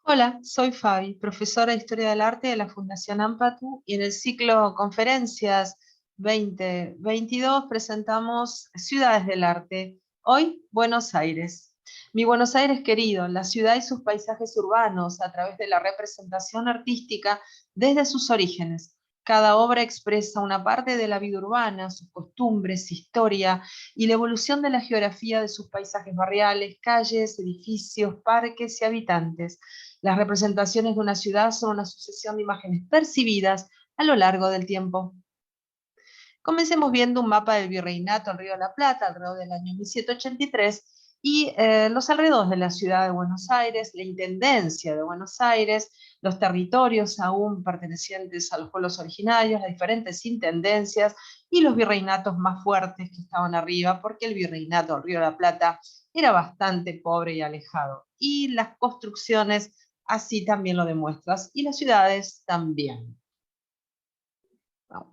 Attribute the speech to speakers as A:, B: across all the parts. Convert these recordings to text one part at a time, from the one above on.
A: Hola, soy Fabi, profesora de Historia del Arte de la Fundación Ampatu y en el ciclo Conferencias 2022 presentamos Ciudades del Arte. Hoy, Buenos Aires. Mi Buenos Aires querido, la ciudad y sus paisajes urbanos a través de la representación artística desde sus orígenes. Cada obra expresa una parte de la vida urbana, sus costumbres, historia y la evolución de la geografía de sus paisajes barriales, calles, edificios, parques y habitantes. Las representaciones de una ciudad son una sucesión de imágenes percibidas a lo largo del tiempo. Comencemos viendo un mapa del Virreinato del Río de la Plata alrededor del año 1783 y los alrededores de la ciudad de Buenos Aires, la intendencia de Buenos Aires, los territorios aún pertenecientes a los pueblos originarios, las diferentes intendencias y los virreinatos más fuertes que estaban arriba, porque el Virreinato del Río de la Plata era bastante pobre y alejado. Y las construcciones así también lo demuestran, y las ciudades también.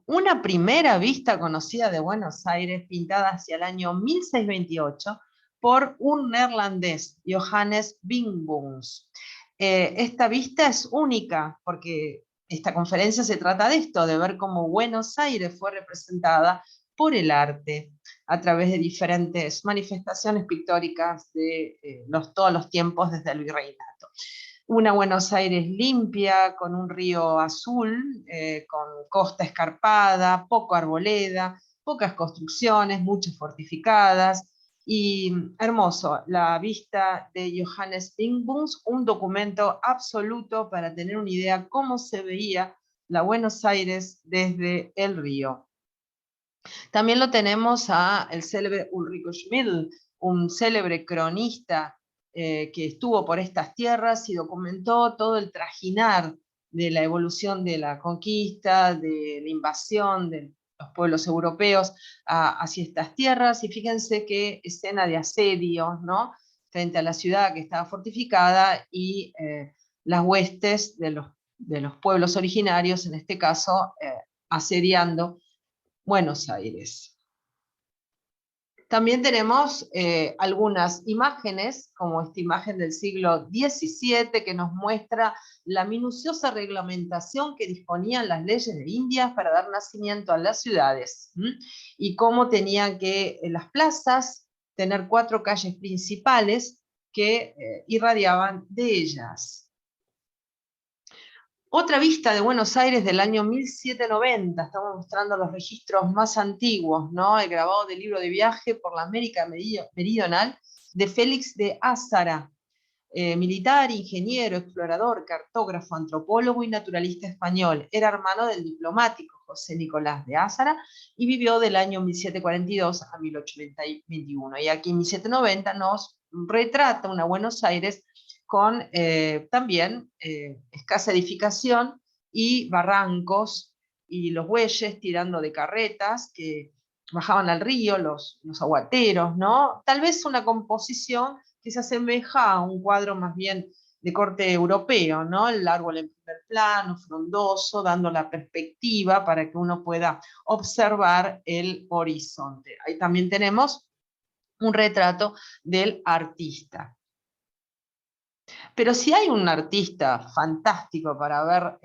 A: Una primera vista conocida de Buenos Aires, pintada hacia el año 1628 por un neerlandés, Johannes Bingbons. Esta vista es única porque esta conferencia se trata de esto, de ver cómo Buenos Aires fue representada por el arte a través de diferentes manifestaciones pictóricas de todos los tiempos desde el virreinato. Una Buenos Aires limpia, con un río azul, con costa escarpada, poco arboleda, pocas construcciones, muchas fortificadas, y hermoso, la vista de Johannes Bingbons, un documento absoluto para tener una idea cómo se veía la Buenos Aires desde el río. También lo tenemos a el célebre Ulrico Schmidl, un célebre cronista que estuvo por estas tierras y documentó todo el trajinar de la evolución de la conquista, de la invasión de los pueblos europeos hacia estas tierras. Y fíjense qué escena de asedio, ¿no? Frente a la ciudad que estaba fortificada y las huestes de los pueblos originarios, en este caso, asediando Buenos Aires. También tenemos algunas imágenes, como esta imagen del siglo XVII, que nos muestra la minuciosa reglamentación que disponían las leyes de Indias para dar nacimiento a las ciudades, y cómo tenían que las plazas tener 4 calles principales que irradiaban de ellas. Otra vista de Buenos Aires del año 1790, estamos mostrando los registros más antiguos, ¿no? El grabado del libro de viaje por la América Meridional de Félix de Azara, militar, ingeniero, explorador, cartógrafo, antropólogo y naturalista español. Era hermano del diplomático José Nicolás de Azara y vivió del año 1742 a 1821. Y aquí en 1790 nos retrata una Buenos Aires con también escasa edificación y barrancos y los bueyes tirando de carretas que bajaban al río, los aguateros, ¿no? Tal vez una composición que se asemeja a un cuadro más bien de corte europeo, ¿no? El árbol en primer plano, frondoso, dando la perspectiva para que uno pueda observar el horizonte. Ahí también tenemos un retrato del artista. Pero si hay un artista fantástico para ver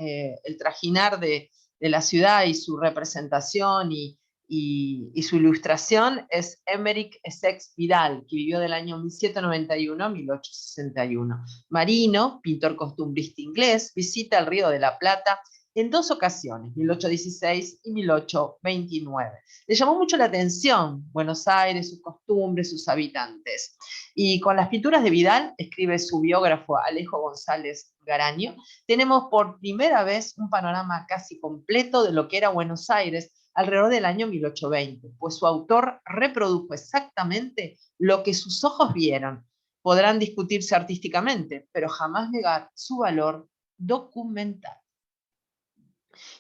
A: el trajinar de la ciudad y su representación y su ilustración, es Émeric Essex Vidal, que vivió del año 1791 a 1861. Marino, pintor costumbrista inglés, visita el Río de la Plata en 2 ocasiones, 1816 y 1829. Le llamó mucho la atención Buenos Aires, sus costumbres, sus habitantes. Y con las pinturas de Vidal, escribe su biógrafo Alejo González Garaño, tenemos por primera vez un panorama casi completo de lo que era Buenos Aires alrededor del año 1820, pues su autor reprodujo exactamente lo que sus ojos vieron. Podrán discutirse artísticamente, pero jamás negar su valor documental.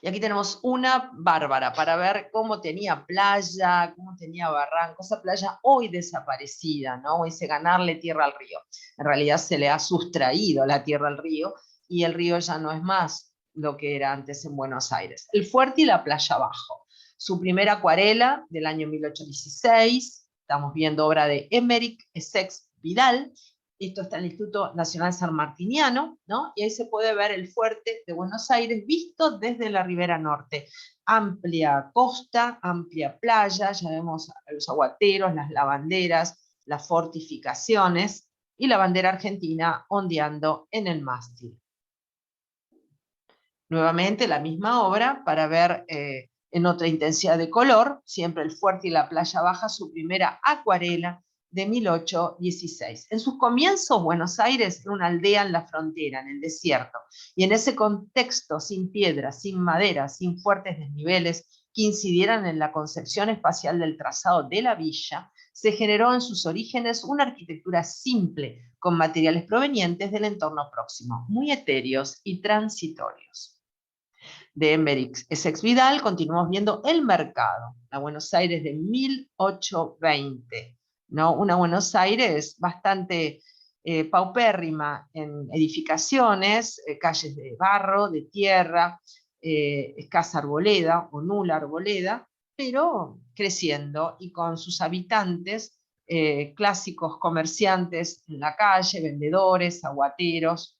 A: Y aquí tenemos una bárbara para ver cómo tenía playa, cómo tenía barranco, esa playa hoy desaparecida, ¿no? Hoy dice ganarle tierra al río. En realidad se le ha sustraído la tierra al río y el río ya no es más lo que era antes en Buenos Aires. El fuerte y la playa abajo. Su primera acuarela del año 1816, estamos viendo obra de Émeric Essex Vidal, Esto está en el Instituto Nacional Sanmartiniano, ¿no? Y ahí se puede ver el fuerte de Buenos Aires visto desde la ribera norte. Amplia costa, amplia playa, ya vemos los aguateros, las lavanderas, las fortificaciones y la bandera argentina ondeando en el mástil. Nuevamente la misma obra para ver en otra intensidad de color, siempre el fuerte y la playa baja, su primera acuarela de 1816. En sus comienzos, Buenos Aires era una aldea en la frontera, en el desierto, y en ese contexto, sin piedras, sin madera, sin fuertes desniveles que incidieran en la concepción espacial del trazado de la villa, se generó en sus orígenes una arquitectura simple, con materiales provenientes del entorno próximo, muy etéreos y transitorios. De Emmerich Essex Vidal continuamos viendo el mercado, la Buenos Aires de 1820, ¿no? Una Buenos Aires bastante paupérrima en edificaciones, calles de barro, de tierra, escasa arboleda o nula arboleda, pero creciendo y con sus habitantes, clásicos comerciantes en la calle, vendedores, aguateros.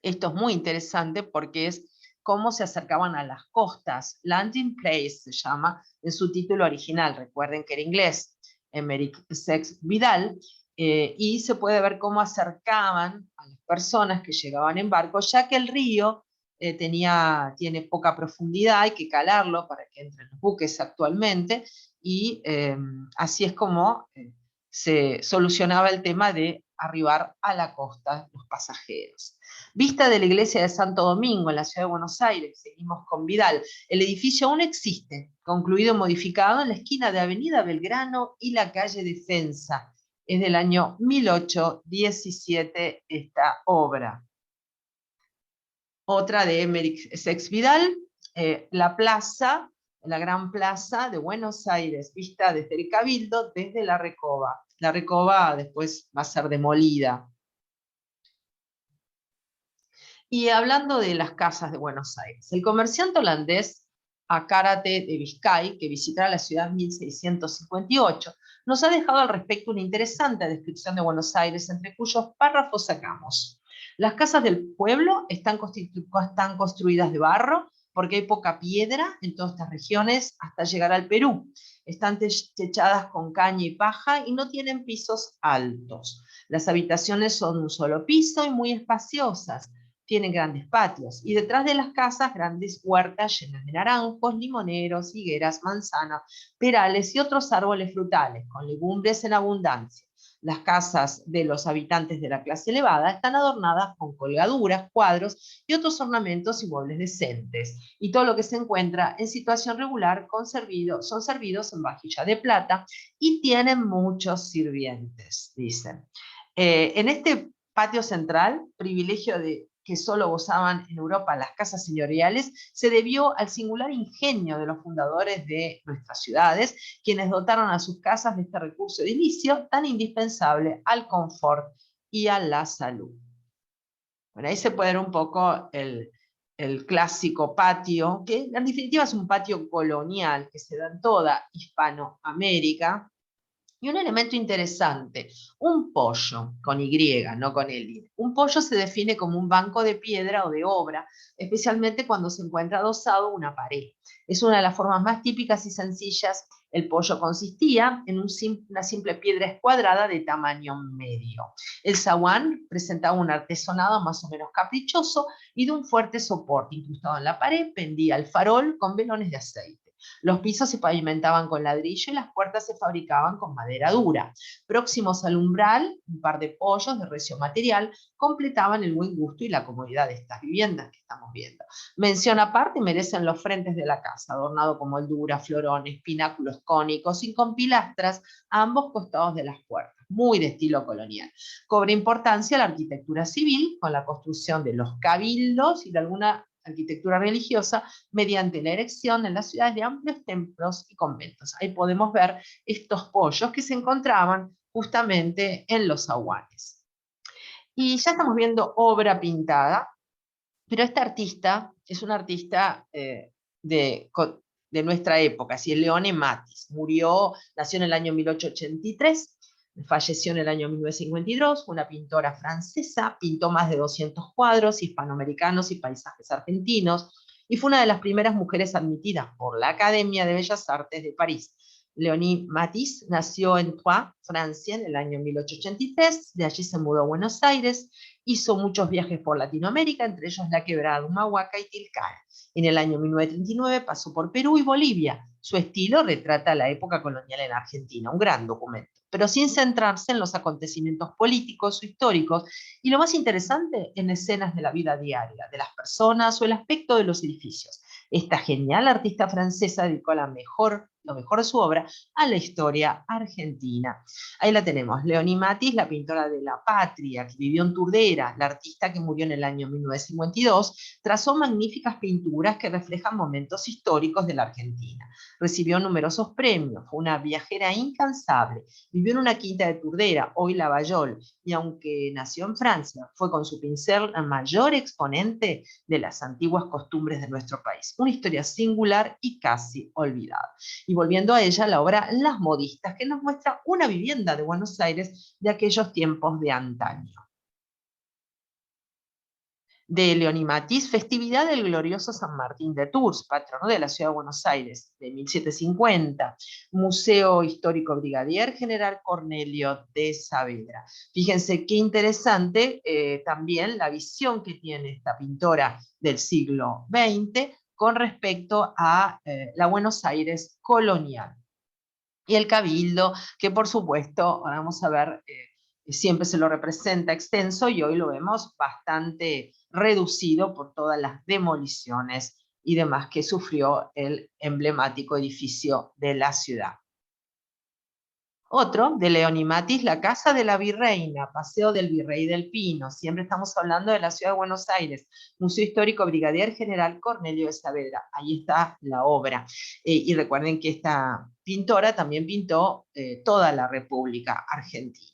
A: Esto es muy interesante porque es cómo se acercaban a las costas. Landing Place se llama en su título original, recuerden que era inglés, Emmerich Essex Vidal, y se puede ver cómo acercaban a las personas que llegaban en barco, ya que el río tiene poca profundidad, hay que calarlo para que entren los buques actualmente, y así es como se solucionaba el tema de arribar a la costa los pasajeros. Vista de la iglesia de Santo Domingo en la ciudad de Buenos Aires, seguimos con Vidal. El edificio aún existe, concluido y modificado en la esquina de Avenida Belgrano y la calle Defensa. Es del año 1817 esta obra. Otra de Emmerich Essex Vidal, la plaza, la gran plaza de Buenos Aires, vista desde el Cabildo, desde la Recoba. La Recoba después va a ser demolida. Y hablando de las casas de Buenos Aires, el comerciante holandés Acárate de Biscay, que visitará la ciudad en 1658, nos ha dejado al respecto una interesante descripción de Buenos Aires, entre cuyos párrafos sacamos: las casas del pueblo están construidas de barro, porque hay poca piedra en todas estas regiones hasta llegar al Perú. Están techadas con caña y paja y no tienen pisos altos. Las habitaciones son un solo piso y muy espaciosas. Tienen grandes patios, y detrás de las casas grandes huertas llenas de naranjos, limoneros, higueras, manzanas, perales y otros árboles frutales, con legumbres en abundancia. Las casas de los habitantes de la clase elevada están adornadas con colgaduras, cuadros y otros ornamentos y muebles decentes, y todo lo que se encuentra en situación regular son servidos en vajilla de plata y tienen muchos sirvientes, dicen. En este patio central, privilegio que solo gozaban en Europa las casas señoriales, se debió al singular ingenio de los fundadores de nuestras ciudades, quienes dotaron a sus casas de este recurso edilicio tan indispensable al confort y a la salud. Bueno, ahí se puede ver un poco el clásico patio, que en definitiva es un patio colonial que se da en toda Hispanoamérica. Y un elemento interesante, un pollo, con Y, no con L. Un pollo se define como un banco de piedra o de obra, especialmente cuando se encuentra adosado a una pared. Es una de las formas más típicas y sencillas. El pollo consistía en una simple piedra escuadrada de tamaño medio. El zaguán presentaba un artesonado más o menos caprichoso y de un fuerte soporte. Incrustado en la pared pendía el farol con velones de aceite. Los pisos se pavimentaban con ladrillo y las puertas se fabricaban con madera dura. Próximos al umbral, un par de pollos de recio material completaban el buen gusto y la comodidad de estas viviendas que estamos viendo. Mención aparte merecen los frentes de la casa, adornado con molduras, florones, pináculos cónicos y con pilastras a ambos costados de las puertas, muy de estilo colonial. Cobra importancia la arquitectura civil, con la construcción de los cabildos y de alguna arquitectura religiosa mediante la erección en las ciudades de amplios templos y conventos. Ahí podemos ver estos pollos que se encontraban justamente en los zaguanes. Y ya estamos viendo obra pintada, pero este artista es un artista de nuestra época, así es Leone Matis. Nació en el año 1883, Falleció en el año 1952, una pintora francesa, pintó más de 200 cuadros hispanoamericanos y paisajes argentinos, y fue una de las primeras mujeres admitidas por la Academia de Bellas Artes de París. Léonie Matisse nació en Troyes, Francia, en el año 1883, de allí se mudó a Buenos Aires, hizo muchos viajes por Latinoamérica, entre ellos la Quebrada Humahuaca y Tilcara. En el año 1939 pasó por Perú y Bolivia. Su estilo retrata la época colonial en Argentina, un gran documento, pero sin centrarse en los acontecimientos políticos o históricos, y lo más interesante, en escenas de la vida diaria, de las personas o el aspecto de los edificios. Esta genial artista francesa dedicó lo mejor de su obra a la historia argentina. Ahí la tenemos, Léonie Matisse, la pintora de la patria, que vivió en Turdera, la artista que murió en el año 1952, trazó magníficas pinturas que reflejan momentos históricos de la Argentina. Recibió numerosos premios, fue una viajera incansable, vivió en una quinta de Turdera, hoy Lavallol, y aunque nació en Francia, fue con su pincel el mayor exponente de las antiguas costumbres de nuestro país. Una historia singular y casi olvidada. Y volviendo a ella, la obra Las Modistas, que nos muestra una vivienda de Buenos Aires de aquellos tiempos de antaño. De Léonie Matisse, festividad del glorioso San Martín de Tours, patrono de la ciudad de Buenos Aires, de 1750. Museo Histórico Brigadier General Cornelio de Saavedra. Fíjense qué interesante también la visión que tiene esta pintora del siglo XX con respecto a la Buenos Aires colonial. Y el cabildo, que por supuesto, ahora vamos a ver, siempre se lo representa extenso y hoy lo vemos bastante reducido por todas las demoliciones y demás que sufrió el emblemático edificio de la ciudad. Otro, de Léonie Matisse, la Casa de la Virreina, Paseo del Virrey del Pino. Siempre estamos hablando de la ciudad de Buenos Aires. Museo Histórico Brigadier General Cornelio de Saavedra. Ahí está la obra. Y recuerden que esta pintora también pintó toda la República Argentina.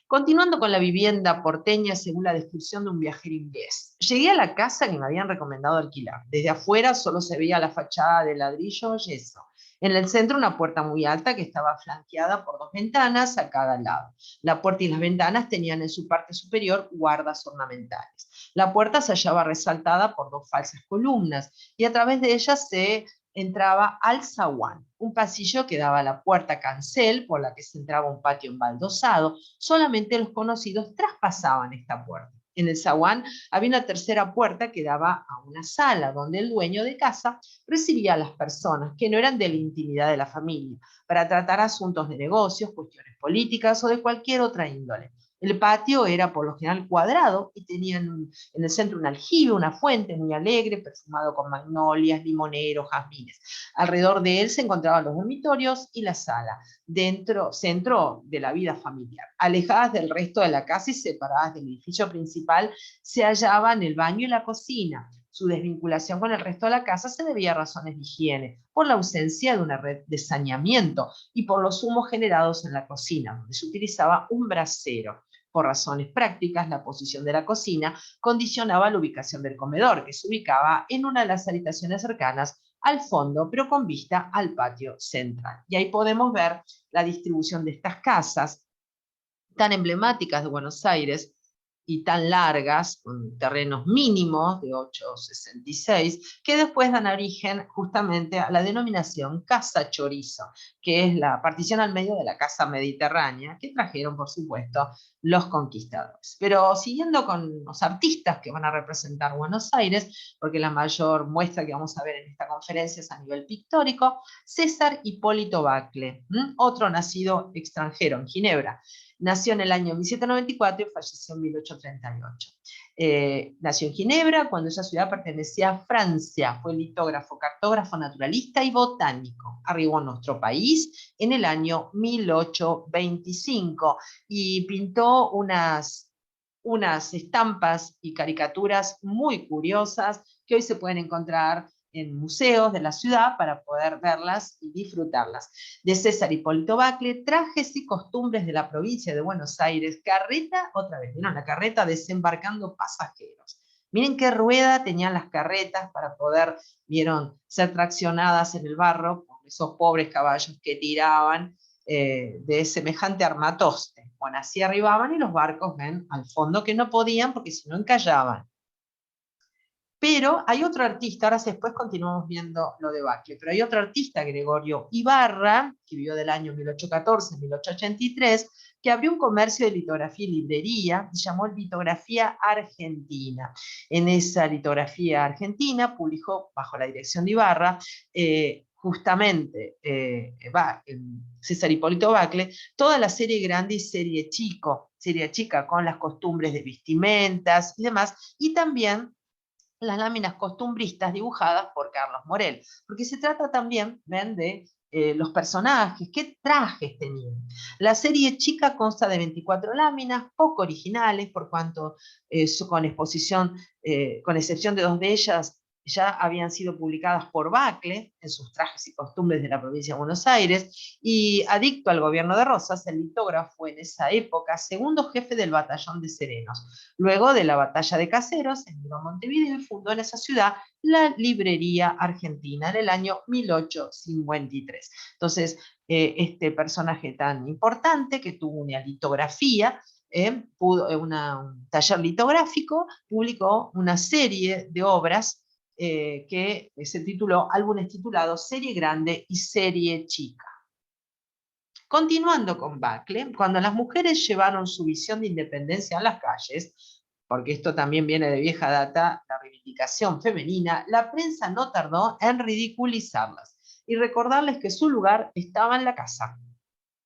A: Continuando con la vivienda porteña según la descripción de un viajero inglés. Llegué a la casa que me habían recomendado alquilar. Desde afuera solo se veía la fachada de ladrillo o yeso. En el centro una puerta muy alta que estaba flanqueada por dos ventanas a cada lado. La puerta y las ventanas tenían en su parte superior guardas ornamentales. La puerta se hallaba resaltada por dos falsas columnas y a través de ellas se entraba al zaguán, un pasillo que daba a la puerta cancel por la que se entraba un patio embaldosado. Solamente los conocidos traspasaban esta puerta. En el zaguán había una tercera puerta que daba a una sala donde el dueño de casa recibía a las personas que no eran de la intimidad de la familia para tratar asuntos de negocios, cuestiones políticas o de cualquier otra índole. El patio era por lo general cuadrado y tenía en el centro un aljibe, una fuente muy alegre, perfumado con magnolias, limoneros, jazmines. Alrededor de él se encontraban los dormitorios y la sala, centro de la vida familiar. Alejadas del resto de la casa y separadas del edificio principal, se hallaban el baño y la cocina. Su desvinculación con el resto de la casa se debía a razones de higiene, por la ausencia de una red de saneamiento y por los humos generados en la cocina, donde se utilizaba un brasero. Por razones prácticas, la posición de la cocina condicionaba la ubicación del comedor, que se ubicaba en una de las habitaciones cercanas al fondo, pero con vista al patio central. Y ahí podemos ver la distribución de estas casas tan emblemáticas de Buenos Aires y tan largas, con terrenos mínimos de 8,66, que después dan origen justamente a la denominación Casa Chorizo, que es la partición al medio de la Casa Mediterránea, que trajeron, por supuesto, los conquistadores. Pero siguiendo con los artistas que van a representar Buenos Aires, porque la mayor muestra que vamos a ver en esta conferencia es a nivel pictórico, César Hipólito Bacle, otro nacido extranjero en Ginebra. Nació en el año 1794 y falleció en 1838. Nació en Ginebra cuando esa ciudad pertenecía a Francia. Fue litógrafo, cartógrafo, naturalista y botánico. Arribó a nuestro país en el año 1825 y pintó unas estampas y caricaturas muy curiosas que hoy se pueden encontrar en museos de la ciudad para poder verlas y disfrutarlas. De César Hipólito Bacle, trajes y costumbres de la provincia de Buenos Aires, carreta, otra vez, ¿vieron? La carreta desembarcando pasajeros. Miren qué rueda tenían las carretas para poder, vieron, ser traccionadas en el barro por esos pobres caballos que tiraban de semejante armatoste. Bueno, así arribaban y los barcos ven al fondo que no podían porque si no encallaban. Pero hay otro artista, ahora después continuamos viendo lo de Bacle, pero hay otro artista, Gregorio Ibarra, que vivió del año 1814 a 1883, que abrió un comercio de litografía y librería, se llamó Litografía Argentina. En esa litografía argentina publicó, bajo la dirección de Ibarra, justamente César Hipólito Bacle, toda la serie grande y serie chica, con las costumbres de vestimentas y demás, y también las láminas costumbristas dibujadas por Carlos Morel, porque se trata también, ven, de los personajes, qué trajes tenían. La serie chica consta de 24 láminas, poco originales, por cuanto con exposición, con excepción de 2 de ellas, ya habían sido publicadas por Bacle en sus trajes y costumbres de la provincia de Buenos Aires, y adicto al gobierno de Rosas, el litógrafo en esa época, segundo jefe del batallón de Serenos. Luego de la batalla de Caseros, emigró a Montevideo y fundó en esa ciudad la Librería Argentina en el año 1853. Entonces, este personaje tan importante que tuvo una litografía, un taller litográfico, publicó una serie de obras que se tituló álbumes titulados Serie Grande y Serie Chica. Continuando con Bacle, cuando las mujeres llevaron su visión de independencia a las calles, porque esto también viene de vieja data, la reivindicación femenina, la prensa no tardó en ridiculizarlas y recordarles que su lugar estaba en la casa.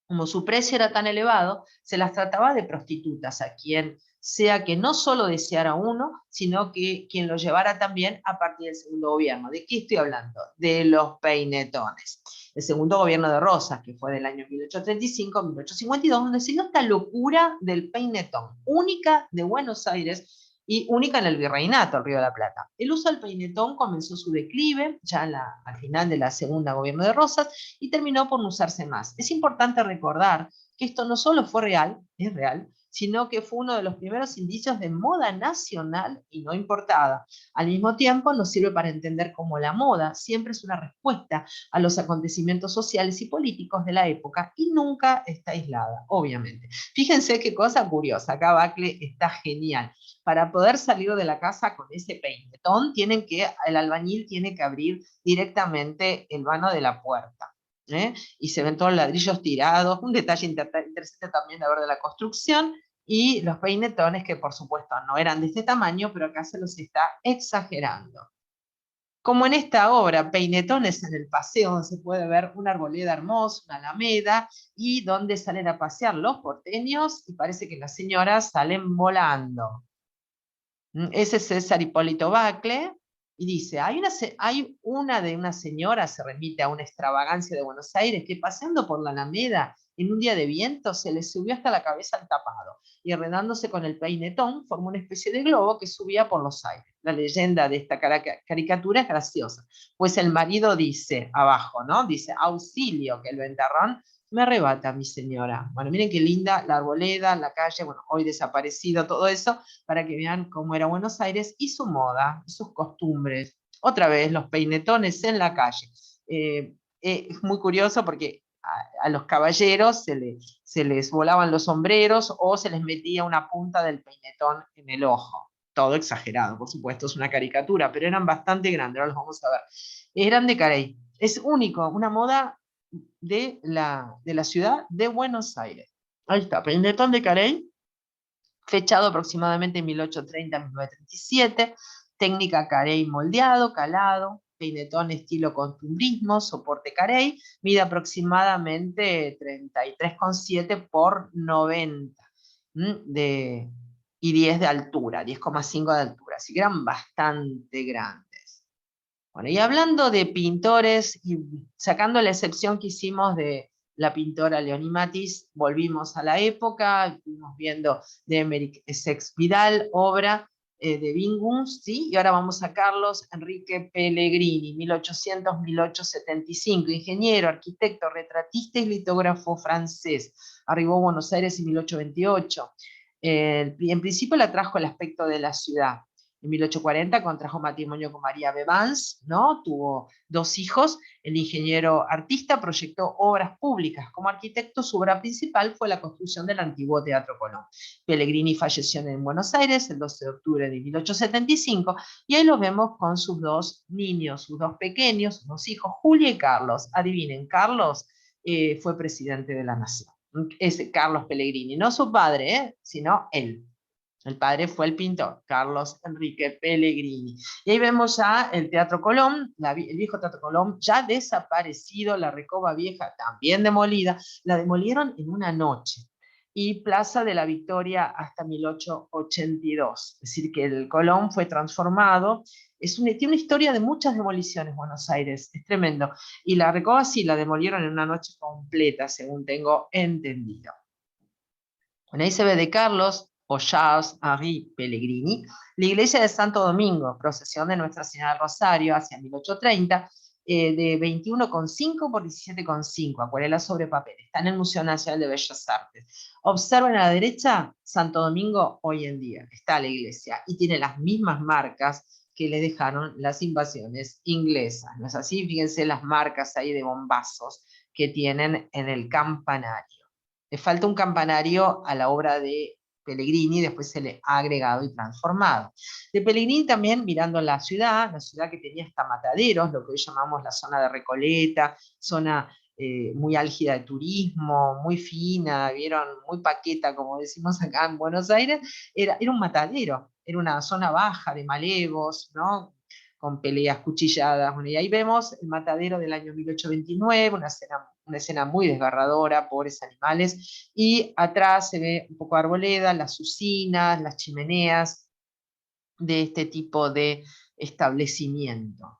A: Como su precio era tan elevado, se las trataba de prostitutas, a quien sea que no solo deseara uno, sino que quien lo llevara también a partir del segundo gobierno. ¿De qué estoy hablando? De los peinetones. El segundo gobierno de Rosas, que fue del año 1835-1852, donde se dio esta locura del peinetón, única de Buenos Aires y única en el Virreinato, el Río de la Plata. El uso del peinetón comenzó su declive ya al final de la segunda gobierno de Rosas y terminó por no usarse más. Es importante recordar que esto no solo fue real, es real, sino que fue uno de los primeros indicios de moda nacional y no importada. Al mismo tiempo, nos sirve para entender cómo la moda siempre es una respuesta a los acontecimientos sociales y políticos de la época y nunca está aislada, obviamente. Fíjense qué cosa curiosa, acá Bacle está genial. Para poder salir de la casa con ese peinetón, el albañil tiene que abrir directamente el vano de la puerta. Y se ven todos los ladrillos tirados, un detalle interesante también de ver de la construcción, y los peinetones que por supuesto no eran de este tamaño, pero acá se los está exagerando. Como en esta obra, Peinetones en el paseo, donde se puede ver una arboleda hermosa, una alameda, y donde salen a pasear los porteños, y parece que las señoras salen volando. Ese es César Hipólito Bacle, y dice, hay una de una señora, se remite a una extravagancia de Buenos Aires, que paseando por la Alameda, en un día de viento, se le subió hasta la cabeza el tapado, y enredándose con el peinetón, formó una especie de globo que subía por los aires. La leyenda de esta caricatura es graciosa, pues el marido dice, abajo, ¿no? Dice, auxilio, que el ventarrón me arrebata, mi señora. Bueno, miren qué linda la arboleda, la calle, bueno, hoy desaparecido todo eso, para que vean cómo era Buenos Aires y su moda, sus costumbres. Otra vez, los peinetones en la calle. Es muy curioso porque a los caballeros se les volaban los sombreros o se les metía una punta del peinetón en el ojo. Todo exagerado, por supuesto, es una caricatura, pero eran bastante grandes, ahora los vamos a ver. Eran de Carey. Es único, una moda de la ciudad de Buenos Aires. Ahí está, peinetón de Carey, fechado aproximadamente en 1830-1937, técnica Carey moldeado, calado, peinetón estilo costumbrismo, soporte Carey, mide aproximadamente 33,7 por 90 y 10 de altura, 10,5 de altura, así que eran bastante grandes. Bueno, y hablando de pintores, y sacando la excepción que hicimos de la pintora Leonie Matisse, volvimos a la época, estuvimos viendo de Emeric Essex Vidal, obra de Vinguns, ¿sí? Y ahora vamos a Carlos Enrique Pellegrini, 1800-1875, ingeniero, arquitecto, retratista y litógrafo francés. Arribó a Buenos Aires en 1828. En principio le atrajo el aspecto de la ciudad. En 1840 contrajo matrimonio con María Bevans, ¿no? Tuvo 2 hijos. El ingeniero artista proyectó obras públicas. Como arquitecto, su obra principal fue la construcción del antiguo Teatro Colón. Pellegrini falleció en Buenos Aires el 12 de octubre de 1875, y ahí los vemos con sus 2 niños, sus 2 pequeños, 2 hijos, Julia y Carlos. Adivinen, Carlos fue presidente de la Nación. Es Carlos Pellegrini, no su padre, sino él. El padre fue el pintor, Carlos Enrique Pellegrini. Y ahí vemos ya el Teatro Colón, el viejo Teatro Colón, ya desaparecido, la Recoba Vieja también demolida, la demolieron en una noche. Y Plaza de la Victoria hasta 1882. Es decir, que el Colón fue transformado. Tiene una historia de muchas demoliciones Buenos Aires, es tremendo. Y la Recoba sí la demolieron en una noche completa, según tengo entendido. Bueno, ahí se ve de Carlos o Charles-Henri Pellegrini, la iglesia de Santo Domingo, procesión de Nuestra Señora del Rosario hacia 1830, de 21,5 por 17,5, acuarela sobre papel. Está en el Museo Nacional de Bellas Artes. Observen a la derecha, Santo Domingo hoy en día. Está la iglesia y tiene las mismas marcas que le dejaron las invasiones inglesas. ¿No es así? Fíjense las marcas ahí de bombazos que tienen en el campanario. Le falta un campanario a la obra de Pellegrini, después se le ha agregado y transformado. De Pellegrini también, mirando la ciudad que tenía hasta mataderos, lo que hoy llamamos la zona de Recoleta, zona muy álgida de turismo, muy fina, vieron, muy paqueta, como decimos acá en Buenos Aires, era un matadero, era una zona baja de malevos, ¿no? Con peleas cuchilladas. Bueno, y ahí vemos el matadero del año 1829, una escena muy desgarradora, pobres animales, y atrás se ve un poco arboleda, las usinas, las chimeneas de este tipo de establecimiento.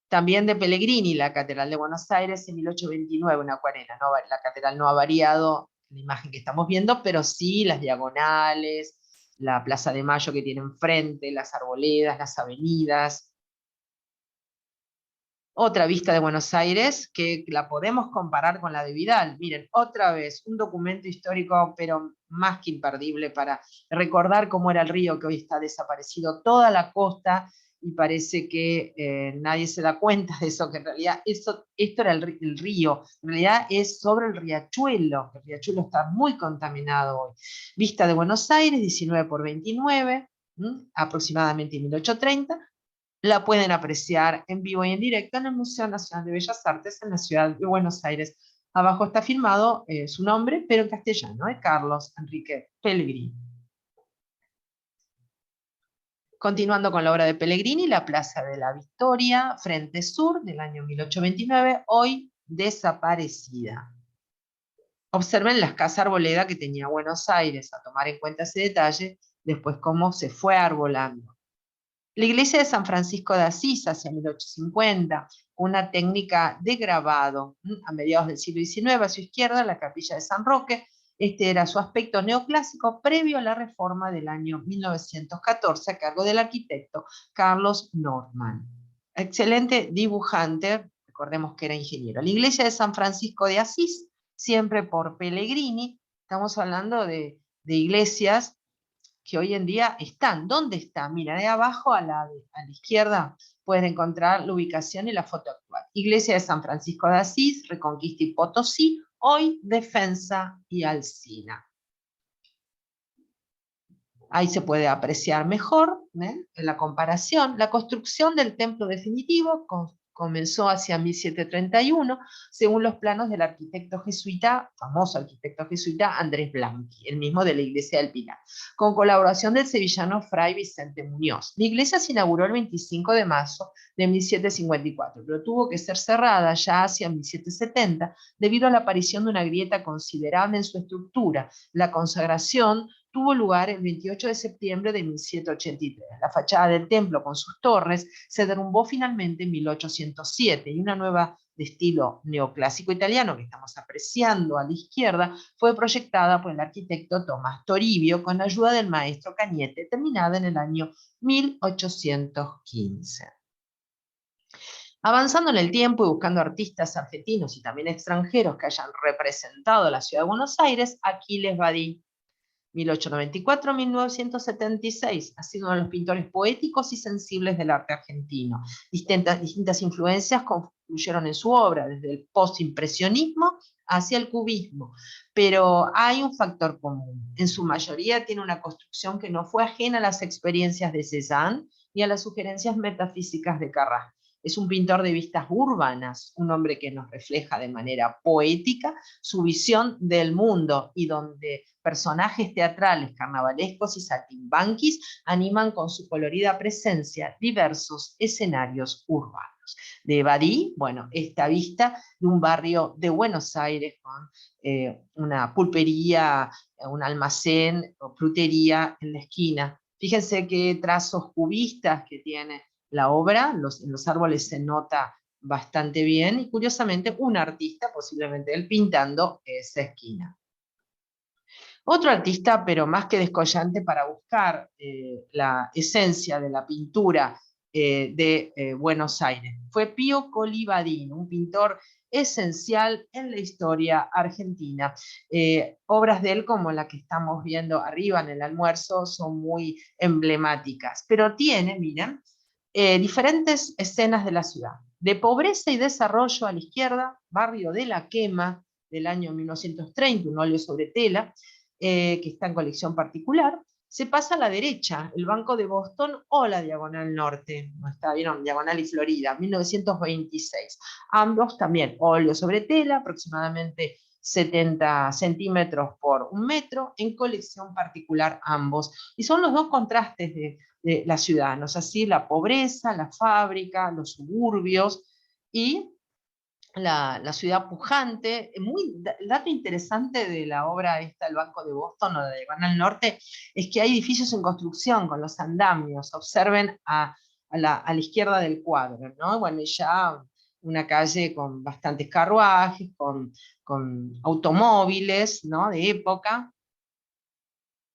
A: También de Pellegrini, la Catedral de Buenos Aires en 1829, una acuarela. ¿No? La catedral no ha variado la imagen que estamos viendo, pero sí las diagonales, la Plaza de Mayo que tiene enfrente, las arboledas, las avenidas. Otra vista de Buenos Aires que la podemos comparar con la de Vidal. Miren, otra vez, un documento histórico, pero más que imperdible para recordar cómo era el río que hoy está desaparecido, toda la costa, y parece que nadie se da cuenta de eso, que en realidad esto era el río, en realidad es sobre el riachuelo está muy contaminado hoy. Vista de Buenos Aires, 19 por 29, aproximadamente en 1830, la pueden apreciar en vivo y en directo en el Museo Nacional de Bellas Artes en la ciudad de Buenos Aires. Abajo está firmado su nombre, pero en castellano, Carlos Enrique Pellegrini. Continuando con la obra de Pellegrini, la Plaza de la Victoria, frente sur, del año 1829, hoy desaparecida. Observen la escasa arboleda que tenía Buenos Aires, a tomar en cuenta ese detalle, después cómo se fue arbolando. La iglesia de San Francisco de Asís, hacia 1850, una técnica de grabado. A mediados del siglo XIX, a su izquierda, la capilla de San Roque. Este era su aspecto neoclásico previo a la reforma del año 1914, a cargo del arquitecto Carlos Nordman. Excelente dibujante, recordemos que era ingeniero. La iglesia de San Francisco de Asís, siempre por Pellegrini. Estamos hablando de iglesias que hoy en día están. ¿Dónde están? Mira, de abajo a la izquierda pueden encontrar la ubicación y la foto actual. Iglesia de San Francisco de Asís, Reconquista y Potosí, hoy Defensa y Alsina. Ahí se puede apreciar mejor, en la comparación, la construcción del templo definitivo comenzó hacia 1731, según los planos del arquitecto jesuita, famoso arquitecto jesuita Andrés Blanqui, el mismo de la iglesia del Pilar, con colaboración del sevillano Fray Vicente Muñoz. La iglesia se inauguró el 25 de marzo de 1754, pero tuvo que ser cerrada ya hacia 1770 debido a la aparición de una grieta considerable en su estructura. La consagración tuvo lugar el 28 de septiembre de 1783. La fachada del templo con sus torres se derrumbó finalmente en 1807 y una nueva de estilo neoclásico italiano que estamos apreciando a la izquierda fue proyectada por el arquitecto Tomás Toribio con la ayuda del maestro Cañete, terminada en el año 1815. Avanzando en el tiempo y buscando artistas argentinos y también extranjeros que hayan representado la ciudad de Buenos Aires, Aquiles Badí. 1894-1976, ha sido uno de los pintores poéticos y sensibles del arte argentino. Distintas influencias confluyeron en su obra, desde el postimpresionismo hacia el cubismo, pero hay un factor común. En su mayoría tiene una construcción que no fue ajena a las experiencias de Cézanne ni a las sugerencias metafísicas de Carrà. Es un pintor de vistas urbanas, un hombre que nos refleja de manera poética su visión del mundo y donde personajes teatrales, carnavalescos y saltimbanquis animan con su colorida presencia diversos escenarios urbanos. De Badí, bueno, esta vista de un barrio de Buenos Aires con una pulpería, un almacén o frutería en la esquina. Fíjense qué trazos cubistas que tiene la obra, en los árboles se nota bastante bien, y curiosamente un artista, posiblemente él, pintando esa esquina. Otro artista, pero más que descollante para buscar la esencia de la pintura de Buenos Aires, fue Pío Colivadino, un pintor esencial en la historia argentina. Obras de él, como la que estamos viendo arriba en el almuerzo, son muy emblemáticas, pero tiene, miren, diferentes escenas de la ciudad. De pobreza y desarrollo a la izquierda, barrio de La Quema, del año 1930, un óleo sobre tela, que está en colección particular. Se pasa a la derecha, el Banco de Boston o la Diagonal Norte, no está, ¿vieron? Diagonal y Florida, 1926. Ambos también óleo sobre tela, aproximadamente 70 centímetros por 1 metro, en colección particular ambos. Y son los dos contrastes de la ciudad, ¿no es así? La pobreza, la fábrica, los suburbios y la ciudad pujante. El dato interesante de la obra esta, El Banco de Boston o de Diagonal Norte, es que hay edificios en construcción con los andamios. Observen a la izquierda del cuadro, ¿no? Bueno, y ya una calle con bastantes carruajes, con automóviles, ¿no? De época.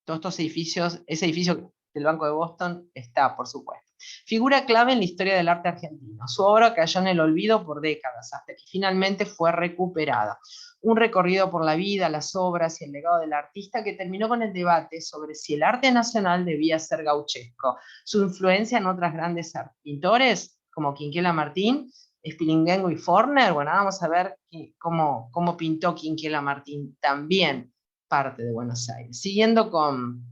A: Todos estos edificios, ese edificio del Banco de Boston está, por supuesto. Figura clave en la historia del arte argentino. Su obra cayó en el olvido por décadas, hasta que finalmente fue recuperada. Un recorrido por la vida, las obras y el legado del artista que terminó con el debate sobre si el arte nacional debía ser gauchesco. Su influencia en otras grandes pintores, como Quinquela Martín, Spilingengo y Forner. Bueno, vamos a ver cómo pintó Quinquela Martín también parte de Buenos Aires. Siguiendo con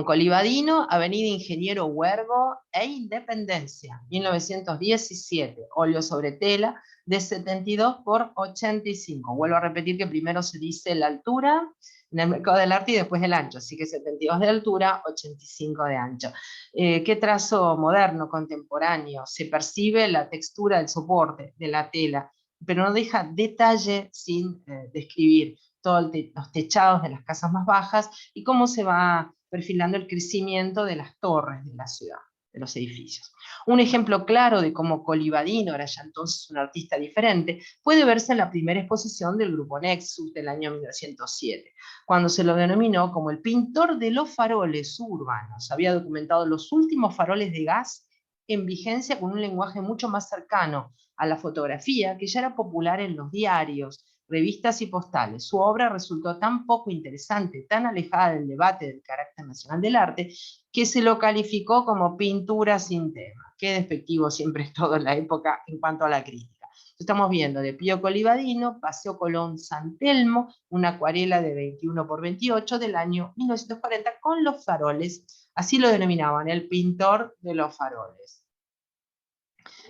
A: Colivadino, Avenida Ingeniero Huergo e Independencia, 1917, óleo sobre tela, de 72 por 85. Vuelvo a repetir que primero se dice la altura en el mercado del arte y después el ancho, así que 72 de altura, 85 de ancho. ¿Qué trazo moderno, contemporáneo? Se percibe la textura del soporte, de la tela, pero no deja detalle sin describir todos los techados de las casas más bajas y cómo se va perfilando el crecimiento de las torres de la ciudad, de los edificios. Un ejemplo claro de cómo Colivadino era ya entonces un artista diferente puede verse en la primera exposición del Grupo Nexus del año 1907, cuando se lo denominó como el pintor de los faroles urbanos. Había documentado los últimos faroles de gas en vigencia con un lenguaje mucho más cercano a la fotografía, que ya era popular en los diarios, revistas y postales. Su obra resultó tan poco interesante, tan alejada del debate del carácter nacional del arte, que se lo calificó como pintura sin tema. Qué despectivo siempre es todo en la época en cuanto a la crítica. Estamos viendo de Pío Colivadino, Paseo Colón San Telmo, una acuarela de 21 por 28 del año 1940 con los faroles, así lo denominaban, el pintor de los faroles.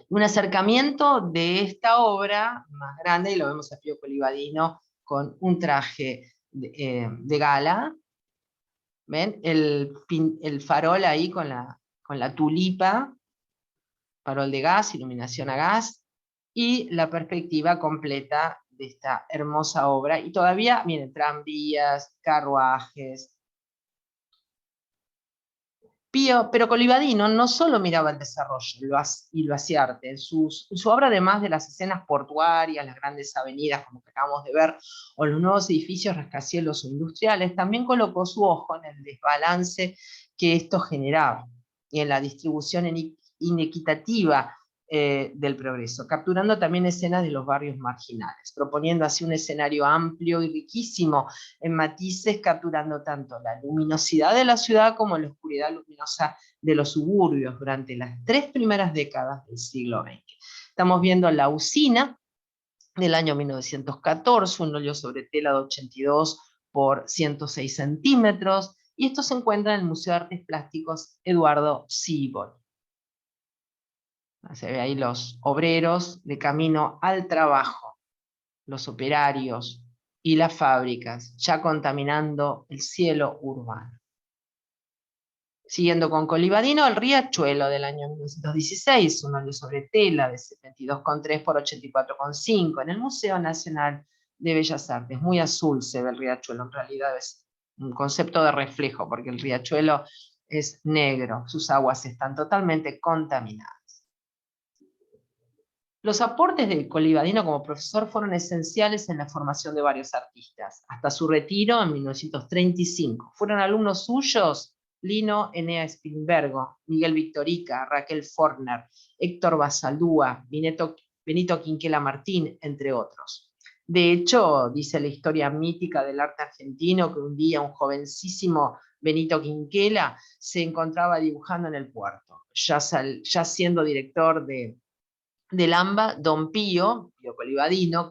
A: Un acercamiento de esta obra más grande, y lo vemos a Pío Colivadino con un traje de gala. ¿Ven? El farol ahí con la tulipa, farol de gas, iluminación a gas, y la perspectiva completa de esta hermosa obra. Y todavía, miren, tranvías, carruajes. Pero Colivadino no solo miraba el desarrollo y lo hacía arte. En su obra, además de las escenas portuarias, las grandes avenidas, como que acabamos de ver, o los nuevos edificios rascacielos o industriales, también colocó su ojo en el desbalance que esto generaba y en la distribución inequitativa del progreso, capturando también escenas de los barrios marginales, proponiendo así un escenario amplio y riquísimo en matices, capturando tanto la luminosidad de la ciudad como la oscuridad luminosa de los suburbios durante las 3 primeras décadas del siglo XX. Estamos viendo La Usina, del año 1914, un óleo sobre tela de 82 por 106 centímetros, y esto se encuentra en el Museo de Artes Plásticos Eduardo Sívol. Se ve ahí los obreros de camino al trabajo, los operarios y las fábricas, ya contaminando el cielo urbano. Siguiendo con Colibadino, el Riachuelo del año 1916, un óleo sobre tela de 72,3 por 84,5 en el Museo Nacional de Bellas Artes. Muy azul se ve el Riachuelo, en realidad es un concepto de reflejo, porque el Riachuelo es negro, sus aguas están totalmente contaminadas. Los aportes de Colibadino como profesor fueron esenciales en la formación de varios artistas, hasta su retiro en 1935. Fueron alumnos suyos Lino Enea Spilbergo, Miguel Victorica, Raquel Forner, Héctor Basaldúa, Benito Quinquela Martín, entre otros. De hecho, dice la historia mítica del arte argentino que un día un jovencísimo Benito Quinquela se encontraba dibujando en el puerto, ya siendo director del AMBA, don Pío Colibadino,